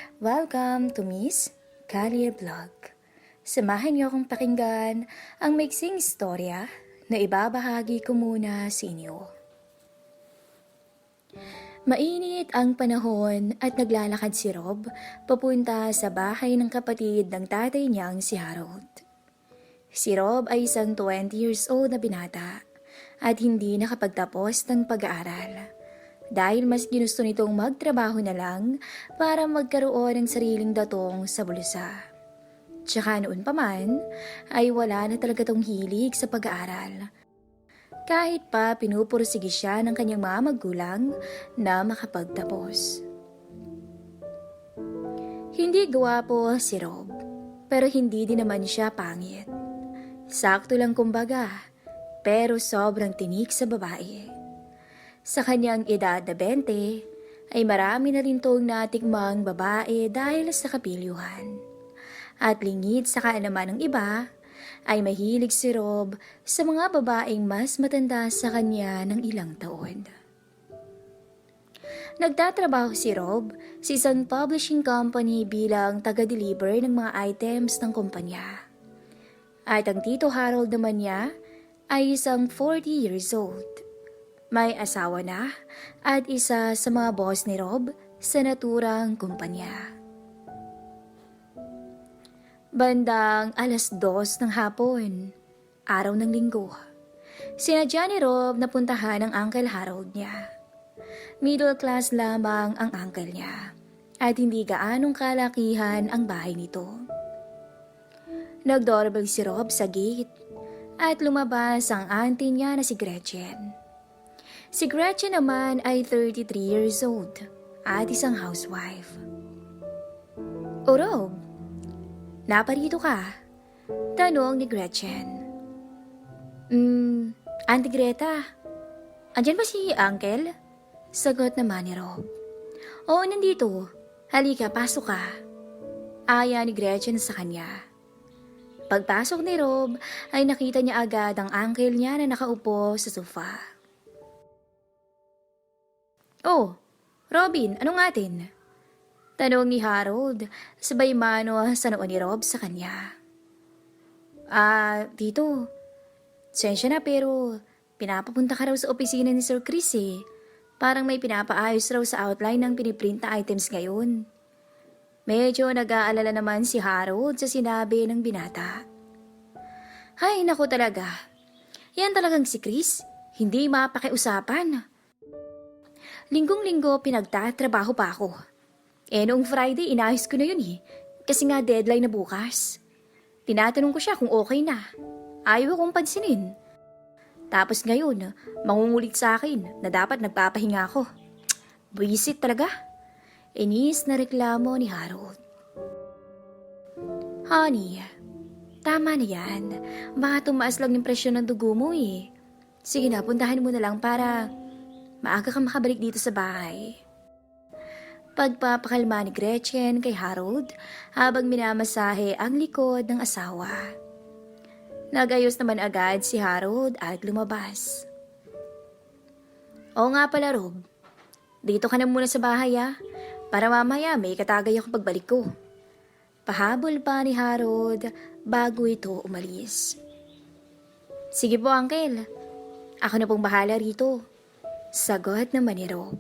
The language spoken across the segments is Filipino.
Welcome to Miss Career Vlog. Samahan niyo akong pakinggan ang maiksing istorya na ibabahagi ko muna sa inyo. Mainit ang panahon at naglalakad si Rob papunta sa bahay ng kapatid ng tatay niyang si Harold. Si Rob ay isang 20 years old na binata at hindi nakapagtapos ng pag-aaral. Dahil mas ginusto nitong magtrabaho na lang para magkaroon ng sariling datong sa bulsa. Tsaka noon pa man, ay wala na talaga tong hilig sa pag-aaral. Kahit pa pinupursige siya ng kanyang mga magulang na makapagtapos. Hindi gwapo si Rob, pero hindi din naman siya pangit. Sakto lang kumbaga, pero sobrang tinik sa babae. Sa kanyang edad na 20, ay marami na rin tong natikmang babae dahil sa kapilyuhan. At lingid sa kaalaman ng iba, ay mahilig si Rob sa mga babaeng mas matanda sa kanya ng ilang taon. Nagtatrabaho si Rob sa isang publishing company bilang taga-deliver ng mga items ng kumpanya. At ang tito Harold naman niya ay isang 40 years old. May asawa na at isa sa mga boss ni Rob sa naturang kumpanya. Bandang 2:00 ng hapon, araw ng linggo, sinadya ni Rob na puntahan ang Uncle Harold niya. Middle class lamang ang uncle niya at hindi gaanong kalakihan ang bahay nito. Nag-doorbell si Rob sa gate at lumabas ang auntie niya na si Gretchen. Si Gretchen naman ay 33 years old at isang housewife. "O Rob, naparito ka?" tanong ni Gretchen. Auntie Greta, andyan ba si Uncle?" sagot naman ni Rob. "Oo, nandito. Halika, pasok ka." Aya ni Gretchen sa kanya. Pagpasok ni Rob ay nakita niya agad ang uncle niya na nakaupo sa sofa. "Oh, Robin, anong atin?" tanong ni Harold, sabay mano sa noo ni Rob sa kanya. Tito, sensya na pero pinapapunta ka raw sa opisina ni Sir Chris eh. Parang may pinapaayos raw sa outline ng piniprint na items ngayon." Medyo nag-aalala naman si Harold sa sinabi ng binata. "Ay, naku talaga. Yan talagang si Chris, hindi mapakiusapan. Linggong-linggo pinagtatrabaho pa ako. Noong Friday inayos ko na yun eh, kasi nga deadline na bukas. Tinatanong ko siya kung okay na. Ayaw akong pansinin. Tapos ngayon, mangungulit sa akin na dapat nagpapahinga ako. Buwisit talaga." Inis na reklamo ni Harold. "Honey, tama na yan. Baka tumaas lang yung presyon ng dugo mo eh. Sige na, puntahan mo na lang para maaga ka makabalik dito sa bahay." Pagpapakalma ni Gretchen kay Harold habang minamasahe ang likod ng asawa. Nagayos naman agad si Harold at lumabas. "Oo nga pala Rob, dito ka na muna sa bahay para mamaya may katagay ako pagbalik ko." Pahabol pa ni Harold bago ito umalis. "Sige po Uncle, ako na pong bahala rito," sagot naman ni Rob.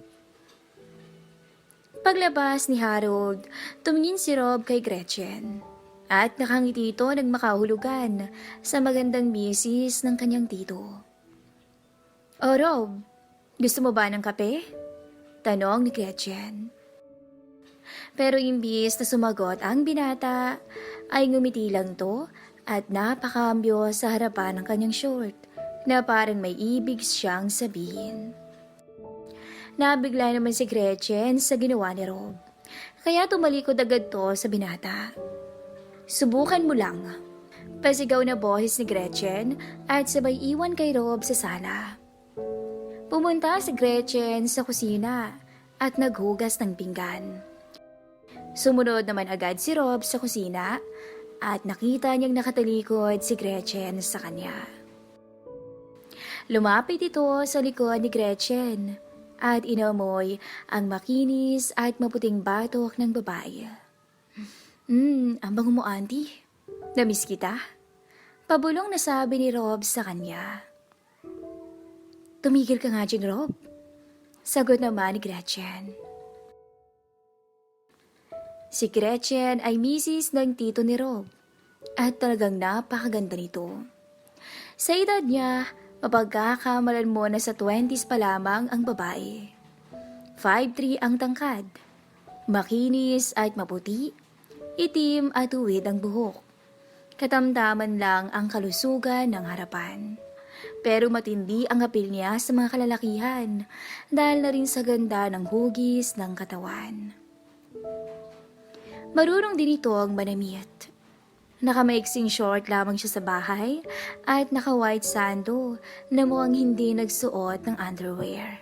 Paglabas ni Harold, tumingin si Rob kay Gretchen at nakangiti ito nagmakahulugan sa magandang misis ng kanyang tito. "O Rob, gusto mo ba ng kape?" tanong ni Gretchen. Pero imbis na sumagot ang binata, ay ngumiti lang to at napakambyo sa harapan ng kanyang short na parang may ibig siyang sabihin. Nabigla naman si Gretchen sa ginawa ni Rob, kaya tumalikod agad to sa binata. "Subukan mo lang," pasigaw na boses ni Gretchen at sabay iwan kay Rob sa sala. Pumunta si Gretchen sa kusina at naghugas ng pinggan. Sumunod naman agad si Rob sa kusina at nakita niyang nakatalikod si Gretchen sa kanya. Lumapit ito sa likod ni Gretchen at inamoy ang makinis at maputing batok ng babae. Ang bango mo, auntie. Namiss kita. Pabulong na sabi ni Rob sa kanya. Tumigil ka nga dyan, Rob. Sagot naman ni Gretchen. Si Gretchen ay misis ng tito ni Rob at talagang napakaganda nito. Sa edad niya, mapagkakamalan mo na sa 20s pa lamang ang babae. 5'3" ang tangkad, makinis at maputi, itim at tuwid ang buhok. Katamtaman lang ang kalusugan ng harapan. Pero matindi ang apil niya sa mga kalalakihan dahil na rin sa ganda ng hugis ng katawan. Marunong din ito ang manamit. Nakamaiksing short lamang siya sa bahay at naka-white sando na mukhang hindi nagsuot ng underwear.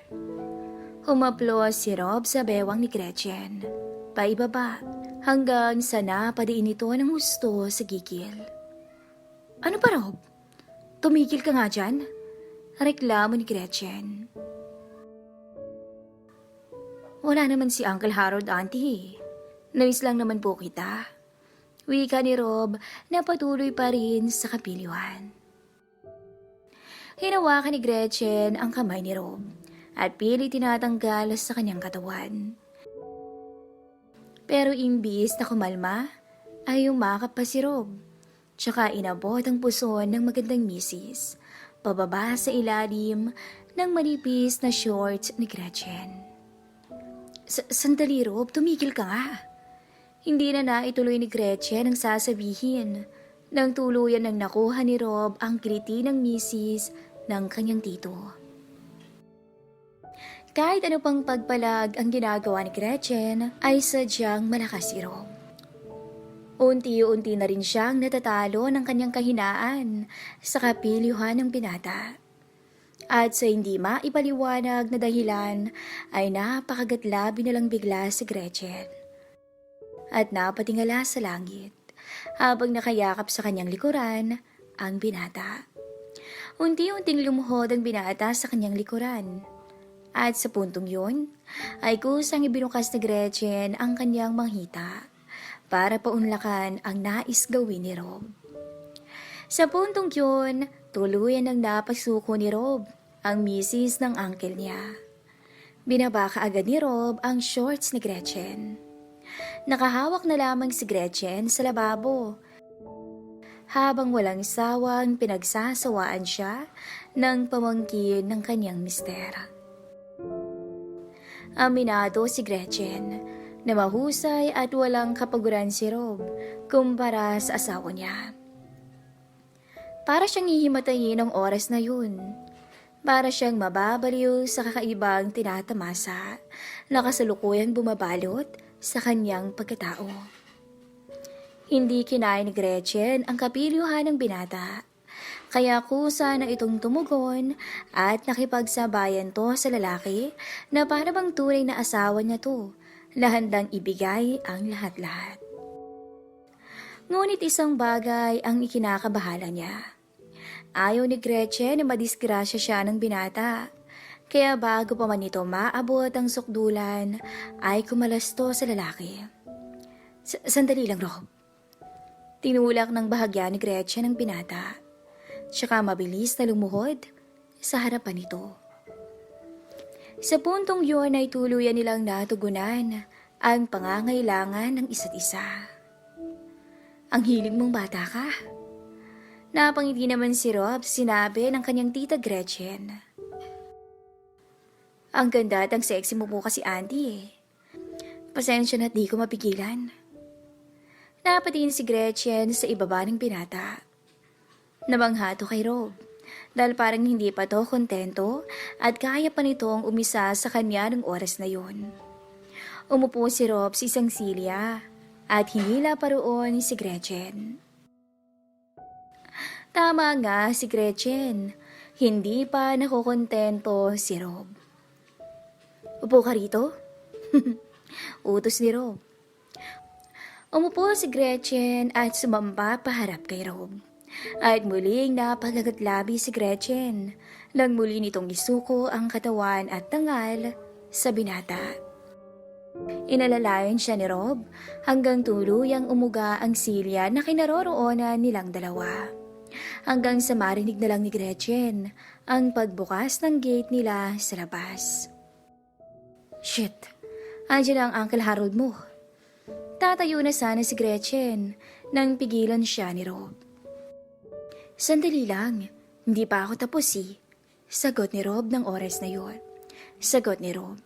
Humaplos si Rob sa bewang ni Gretchen, paibaba hanggang sa napadiin ito ng husto sa gigil. Ano pa, Rob? Tumigil ka nga dyan? Reklamo ni Gretchen. Wala naman si Uncle Harold, auntie. Namiss lang naman po kita. Wika ni Rob na patuloy pa rin sa kapiliwan. Hinawakan ni Gretchen ang kamay ni Rob at pilit tinatanggal sa kanyang katawan. Pero imbis na kumalma, ay umakap pa si Rob. Tsaka inabot ang puson ng magandang misis, pababa sa ilalim ng manipis na shorts ni Gretchen. Sandali, Rob, tumigil ka nga. Hindi na naituloy ni Gretchen ang sasabihin nang tuluyan ng nakuha ni Rob ang kiliti ng misis ng kanyang tito. Kahit ano pang pagpalag ang ginagawa ni Gretchen ay sadyang malakas si Rob. Unti-unti na rin siyang natatalo ng kanyang kahinaan sa kapilyuhan ng binata. At sa hindi maipaliwanag na dahilan ay napakagatlabi na lang bigla si Gretchen. At napatingala sa langit habang nakayakap sa kanyang likuran ang binata. Unti-unting lumuhod ang binata sa kanyang likuran. At sa puntong yun, ay kusang ibinukas ni Gretchen ang kanyang manghita para paunlakan ang nais gawin ni Rob. Sa puntong yun, tuluyan ang napasuko ni Rob, ang misis ng uncle niya. Binaba kaagad ni Rob ang shorts ni Gretchen. Nakahawak na lamang si Gretchen sa lababo, habang walang sawang pinagsasawaan siya ng pamangkin ng kanyang mister. Aminado si Gretchen na mahusay at walang kapaguran si Rob kumpara sa asawa niya. Para siyang hihimatayin ang oras na yun. Para siyang mababaliw sa kakaibang tinatamasa na kasalukuyang bumabalot sa kanyang pagkatao. Hindi kinaya ni Gretchen ang kapilyuhan ng binata, kaya kusa na itong tumugon at nakipagsabayan to sa lalaki na para bang tunay na asawa niya to, na handang ibigay ang lahat-lahat. Ngunit isang bagay ang ikinakabahala niya. Ayaw ni Gretchen na madisgrasya siya ng binata, kaya bago pa man ito maabot ang sukdulan, ay kumalas to sa lalaki. Sandali lang, Rob. Tinulak ng bahagya ni Gretchen ang binata, tsaka mabilis na lumuhod sa harapan nito. Sa puntong yun ay tuluyan nilang natugunan ang pangangailangan ng isa't isa. Ang hilig mong bata ka. Napangiti naman si Rob, sinabi ng kanyang tita Gretchen. Ang ganda at ang sexy mo po kasi, auntie eh. Pasensya na't di ko mapigilan. Napatingin si Gretchen sa ibaba ng binata. Nabangha to kay Rob, dahil parang hindi pa to kontento at kaya pa nitong umisa sa kanya ng oras na yon. Umupo si Rob sa isang silya at hinila pa roon si Gretchen. Tama nga si Gretchen, hindi pa nakokontento si Rob. Upo ka rito? Utos ni Rob. Umupo si Gretchen at sumamba paharap kay Rob. At muling napagagatlabi si Gretchen nang muli nitong isuko ang katawan at tangal sa binata. Inalalayan siya ni Rob hanggang tuluyang umuga ang silya na kinaroroonan nilang dalawa. Hanggang sa marinig na lang ni Gretchen ang pagbukas ng gate nila sa labas. Shit, andiyan ang Uncle Harold mo. Tatayo na sana si Gretchen nang pigilan siya ni Rob. Sandali lang, hindi pa ako tapos Sagot ni Rob ng oras na yun. Sagot ni Rob.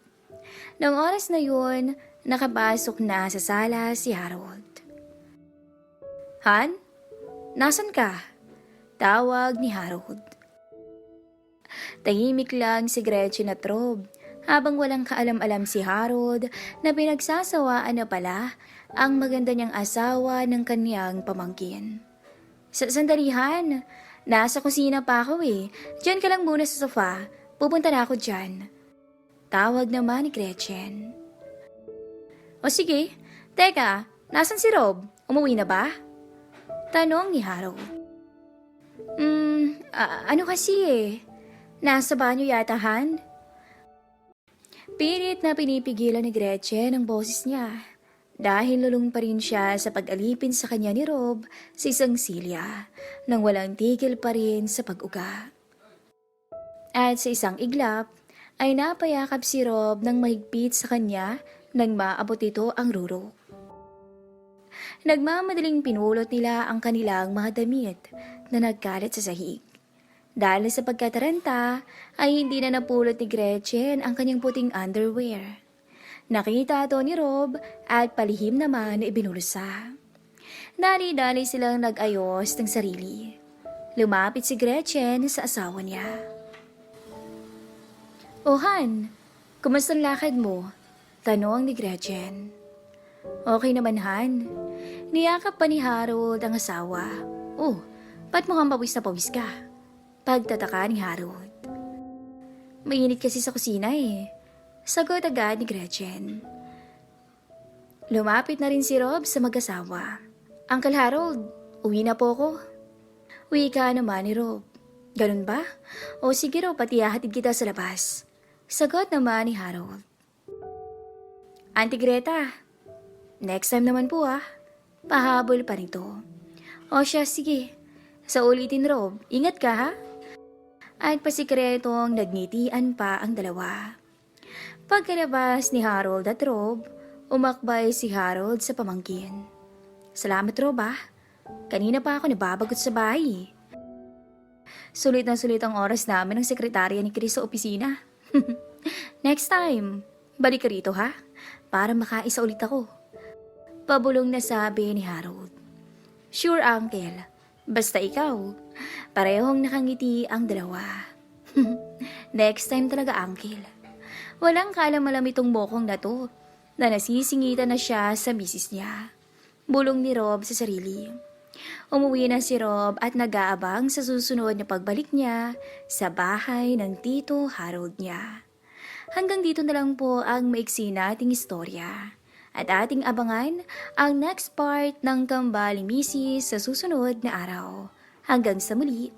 Nang oras na yun, nakapasok na sa sala si Harold. Han? Nasaan ka? Tawag ni Harold. Tahimik lang si Gretchen at Rob habang walang kaalam-alam si Harold na pinagsasawaan na pala ang maganda niyang asawa ng kaniyang pamangkin. Sandalihan, nasa kusina pa ako Diyan ka lang muna sa sofa, pupunta na ako dyan. Tawag naman ni Gretchen. O sige, teka, nasan si Rob? Umuwi na ba? Tanong ni Harold. Ano kasi nasa banyo yata, Han? Pilit na pinipigilan ni Gretchen ang boses niya dahil lulong pa rin siya sa pag-alipin sa kanya ni Rob sa isang silya nang walang tigil pa rin sa pag-uga. At sa isang iglap ay napayakap si Rob ng mahigpit sa kanya nang maabot ito ang rurok. Nagmamadaling pinulot nila ang kanilang mga damit na nagkalat sa sahig. Dahil sa pagkataranta ay hindi na napulot ni Gretchen ang kanyang puting underwear. Nakita ito ni Rob at palihim naman na ibinulsa. Dali-dali silang nag-ayos ng sarili. Lumapit si Gretchen sa asawa niya. "Oh, Han, kumusta ang lakad mo?" Tanong ni Gretchen. "Okay naman, Han." Niyakap pa ni Harold ang asawa. "Oh, ba't mukhang pawis na pawis ka?" Pagtataka ni Harold. "Mainit kasi sa kusina Sagot agad ni Gretchen. Lumapit na rin si Rob sa mag-asawa. "Uncle Harold, uwi na po ako." "Uwi ka naman ni Rob." "Ganun ba? O sige Rob, pati hatid kita sa labas." Sagot naman ni Harold. "Auntie Greta, next time naman po Pahabol pa nito. "O siya, sige. Sa ulitin Rob, ingat ka ha?" At pasikretong nagnitian pa ang dalawa. Pagkalabas ni Harold at Rob, umakbay si Harold sa pamangkin. "Salamat Rob Kanina pa ako nababagot sa bahay Sulit na sulit ang oras namin ng sekretarya ni Chris sa opisina. Next time, balik ka rito para makaisa ulit ako." Pabulong na sabi ni Harold. "Sure, Uncle. Basta ikaw." Parehong nakangiti ang dalawa. Next time talaga, Uncle. Walang kaalam-alam itong mokong na to na nasisingitan na siya sa misis niya. Bulong ni Rob sa sarili. Umuwi na si Rob at nag-aabang sa susunod na pagbalik niya sa bahay ng Tito Harold niya. Hanggang dito na lang po ang maiksi nating istorya. At ating abangan ang next part ng Kambal ni Mrs. sa susunod na araw. Hanggang sa muli.